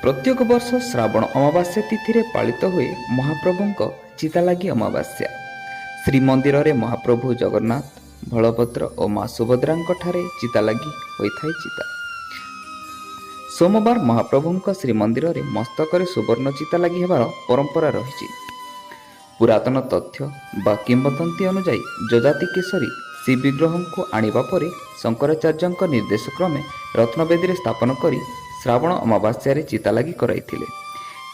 प्रत्येक वर्ष श्रावण अमावास्या तिथि पालित हुए महाप्रभु चितालागी अमावास्या। श्रीमंदिर रे महाप्रभु जगन्नाथ, बलभद्र और माँ सुभद्रा चितालागी होता है। चिता सोमवार महाप्रभु श्रीमंदिर रे मस्तक सुवर्ण चितालागी होबार परंपरा रही। पुरातन तथ्य बा किंवदंती अनुजाई जजाति केशरी श्री विग्रह को आनिबा परे शंकराचार्य निर्देश क्रमे रत्नवेदी स्थापन करी श्रावण अमावास्या चितालागी कराइथिले।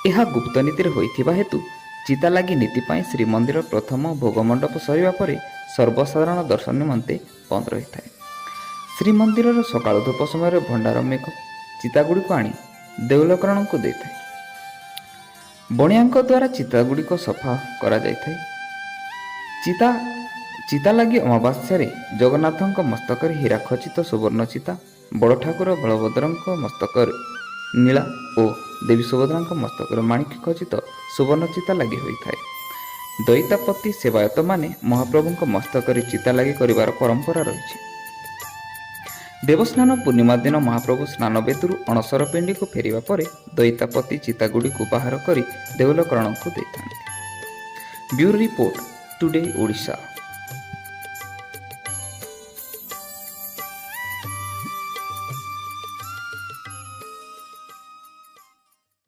यह गुप्त नीति होइथिबा हेतु चितालागी नीति पाई श्रीमंदिर प्रथम भोगमंडप सरिबा परे सर्वसाधारण दर्शन निमंते बंद रही है। श्रीमंदिर सकाळ धूप समय भंडार मेघ चितागुड़ी को आनी देउलकरण को देता है। बणियांक द्वारा चितागुड़ी को सफा करा जायथाय। चितालागी अमावास्या जगन्नाथ मस्तक हीरा खचित सुवर्ण चिता, बड़ ठाकुर बलभद्र मस्तक नीला और देवी सुभद्रा मस्तक माणिक खचित सुवर्ण चिता लगी होता है। दैतापति सेवायत माने महाप्रभु मस्तक चिता लगी कर परंपरा रही। देवस्नान पूर्णिमा दिन महाप्रभु स्नान बेदुरु अणसर पिंडी को फेरिबा परे दैतापति चितागुड़ी को बाहर कर देउलकरण को देता। Bureau report today Odisha.